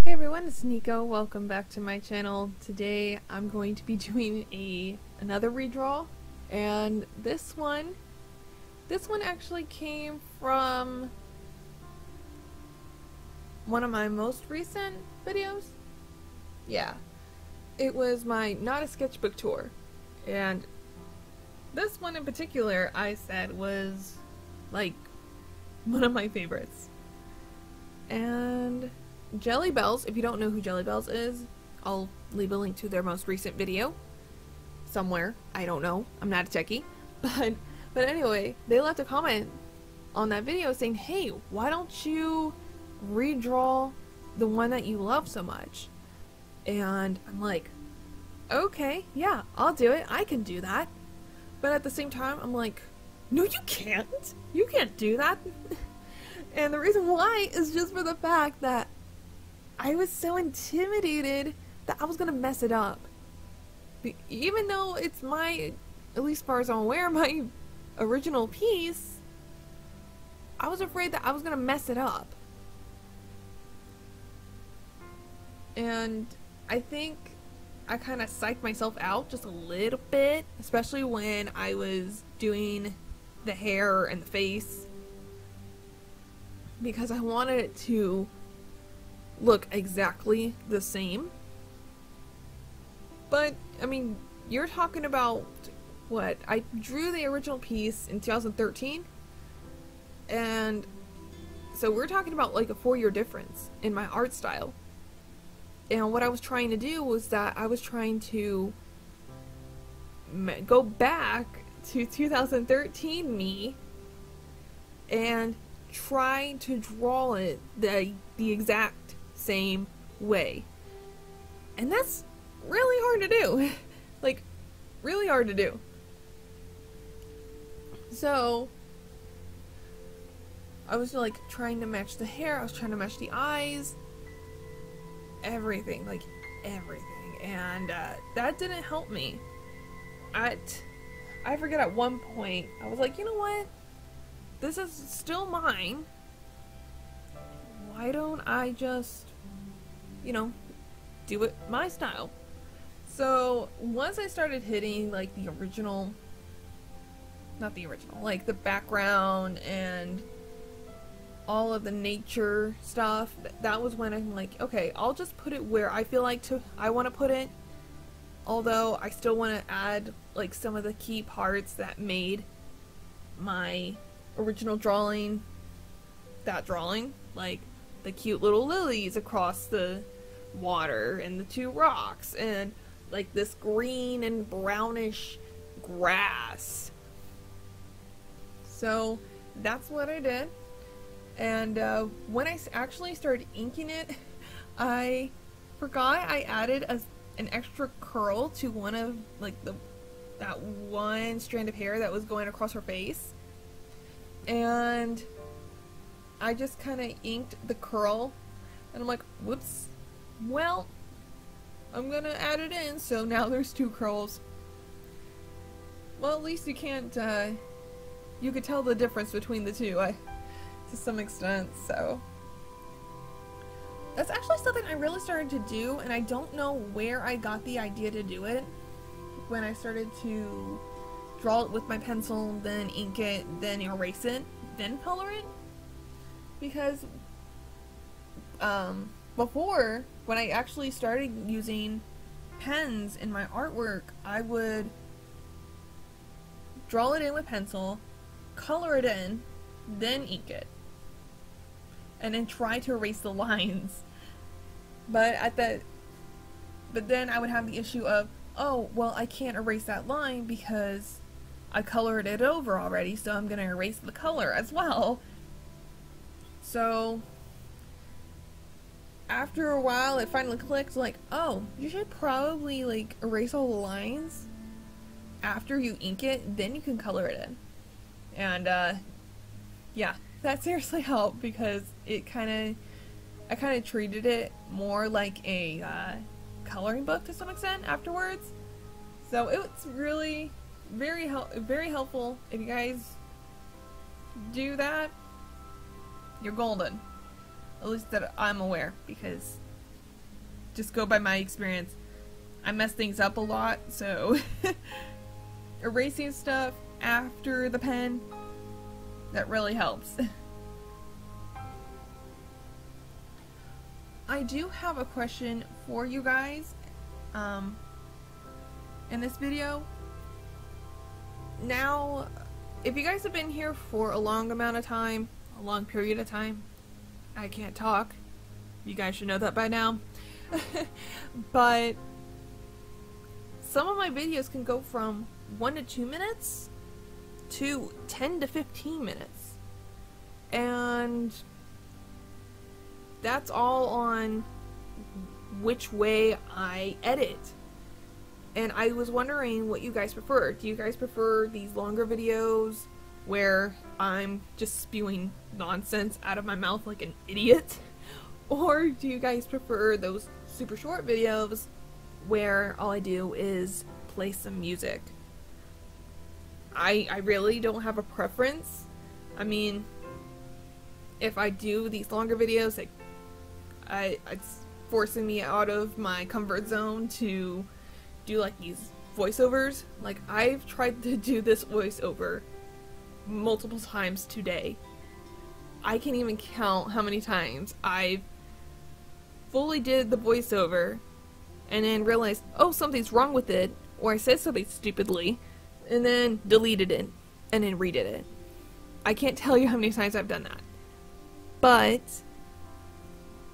Hey everyone, it's Nico. Welcome back to my channel. Today I'm going to be doing another redraw, and this one actually came from one of my most recent videos. Yeah, it was my Not a Sketchbook tour, and this one in particular I said was like one of my favorites. And Jelly Bells, if you don't know who Jelly Bells is, I'll leave a link to their most recent video somewhere. I don't know. I'm not a techie. But anyway, they left a comment on that video saying, hey, why don't you redraw the one that you love so much? And I'm like, okay, yeah, I'll do it. I can do that. But at the same time, I'm like, no, you can't. You can't do that. And the reason why is just for the fact that I was so intimidated that I was gonna mess it up. Even though it's my, at least as far as I'm aware, my original piece, I was afraid that I was gonna mess it up. And I think I kind of psyched myself out just a little bit, especially when I was doing the hair and the face, because I wanted it to look exactly the same. But I mean, you're talking about what? I drew the original piece in 2013, and so we're talking about like a 4-year difference in my art style. And what I was trying to do was that I was trying to go back to 2013 me and try to draw it the exact same way. And that's really hard to do. Like, really hard to do. So I was like trying to match the hair, I was trying to match the eyes, everything, like everything, and that didn't help me. I forget, at one point I was like, you know what, this is still mine, why don't I just, you know, do it my style? So once I started hitting like the original, not the original, like the background and all of the nature stuff, that was when I'm like, okay, I'll just put it where I feel like I want to put it, although I still want to add like some of the key parts that made my original drawing that drawing, like the cute little lilies across the water and the 2 rocks and like this green and brownish grass. So that's what I did. And when I actually started inking it, I forgot I added an extra curl to one of like that one strand of hair that was going across her face, and I just kind of inked the curl, and I'm like, whoops, well, I'm gonna add it in, so now there's 2 curls. Well, at least you can't, you could tell the difference between the 2, to some extent, so. That's actually something I really started to do, and I don't know where I got the idea to do it. When I started to draw it with my pencil, then ink it, then erase it, then color it. Because before, when I actually started using pens in my artwork, I would draw it in with pencil, color it in, then ink it, and then try to erase the lines. But then I would have the issue of, oh, well, I can't erase that line because I colored it over already, so I'm gonna erase the color as well. So after a while it finally clicked, like, oh, you should probably like erase all the lines after you ink it, then you can color it in. And yeah, that seriously helped, because I kind of treated it more like a coloring book to some extent afterwards. So it's really very helpful. If you guys do that, you're golden. At least that I'm aware, because just go by my experience. I mess things up a lot, so erasing stuff after the pen, that really helps. I do have a question for you guys in this video. Now, if you guys have been here for a long amount of time, a long period of time, I can't talk. You guys should know that by now. But some of my videos can go from 1 to 2 minutes to 10 to 15 minutes. And that's all on which way I edit. And I was wondering what you guys prefer. Do you guys prefer these longer videos where I'm just spewing nonsense out of my mouth like an idiot? Or do you guys prefer those super short videos where all I do is play some music? I really don't have a preference. I mean, if I do these longer videos, like, it's forcing me out of my comfort zone to do like these voiceovers. Like, I've tried to do this voiceover multiple times today. I can't even count how many times I've fully did the voiceover and then realized, oh, something's wrong with it, or I said something stupidly, and then deleted it and then redid it. I can't tell you how many times I've done that. But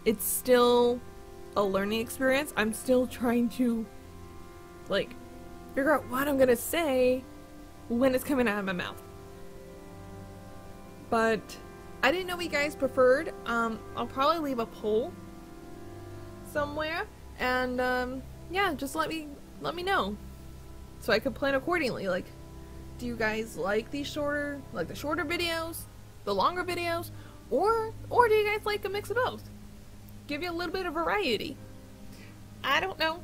it's still a learning experience. I'm still trying to, like, figure out what I'm gonna say when it's coming out of my mouth. But I didn't know what you guys preferred. I'll probably leave a poll somewhere, and yeah, just let me know so I could plan accordingly. Like, do you guys like these shorter, like the shorter videos, the longer videos, or do you guys like a mix of both? Give you a little bit of variety. I don't know,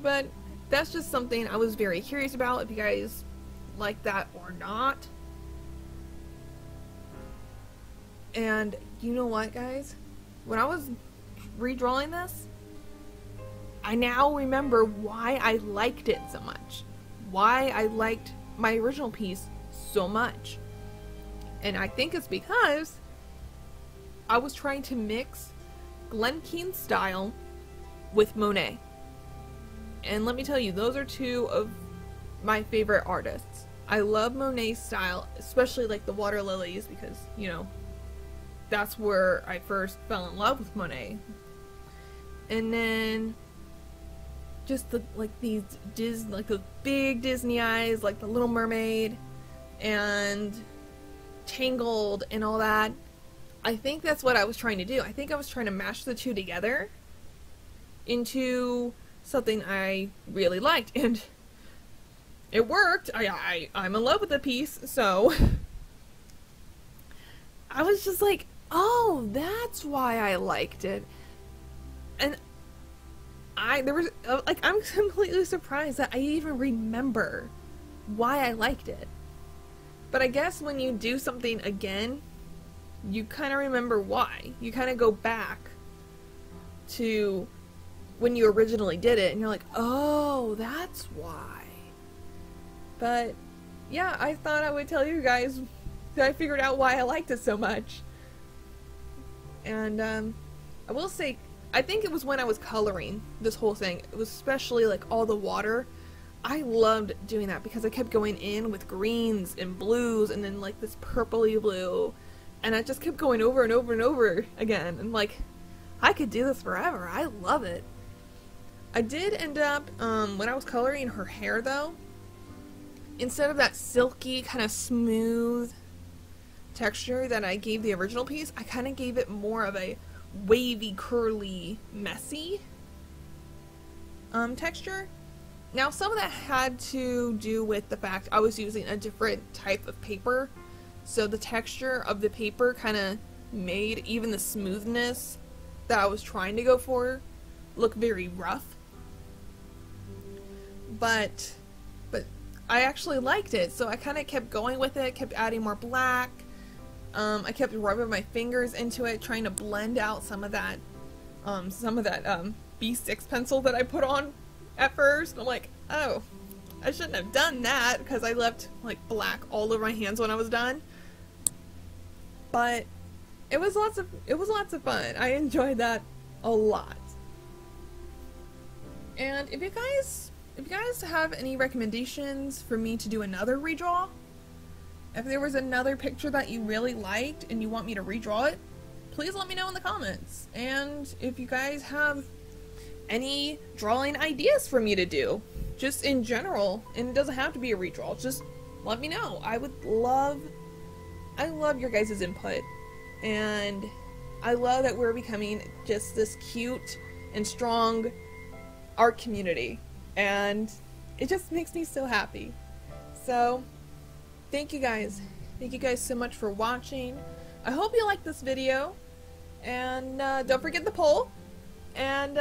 but that's just something I was very curious about, if you guys like that or not. And you know what, guys? When I was redrawing this, I now remember why I liked it so much. Why I liked my original piece so much. And I think it's because I was trying to mix Glen Keane's style with Monet. And let me tell you, those are two of my favorite artists. I love Monet's style, especially like the water lilies, because, you know, that's where I first fell in love with Monet. And then just the, like, these like the big Disney eyes, like the Little Mermaid and Tangled and all that. I think that's what I was trying to do. I think I was trying to mash the two together into something I really liked, and it worked. I'm in love with the piece, so I was just like, oh, that's why I liked it. And I'm completely surprised that I even remember why I liked it. But I guess when you do something again, you kind of remember why. You kind of go back to when you originally did it, and you're like, oh, that's why. But yeah, I thought I would tell you guys that I figured out why I liked it so much. And I will say, I think it was when I was coloring this whole thing. It was especially like all the water. I loved doing that because I kept going in with greens and blues and then like this purpley blue, and I just kept going over and over and over again. And like, I could do this forever. I love it. I did end up, when I was coloring her hair though, instead of that silky kind of smooth texture that I gave the original piece, I kind of gave it more of a wavy, curly, messy texture. Now, some of that had to do with the fact I was using a different type of paper, so the texture of the paper kind of made even the smoothness that I was trying to go for look very rough. But I actually liked it, so I kind of kept going with it, kept adding more black. I kept rubbing my fingers into it, trying to blend out some of that some of that B6 pencil that I put on at first. And I'm like, oh, I shouldn't have done that because I left like black all over my hands when I was done. But it was lots of fun. I enjoyed that a lot. And if you guys have any recommendations for me to do another redraw, if there was another picture that you really liked and you want me to redraw it, please let me know in the comments. And if you guys have any drawing ideas for me to do, just in general, and it doesn't have to be a redraw, just let me know. I love your guys' input, and I love that we're becoming just this cute and strong art community, and it just makes me so happy. So thank you guys so much for watching. I hope you liked this video, and don't forget the poll, and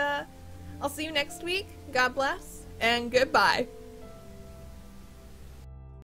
I'll see you next week. God bless and goodbye.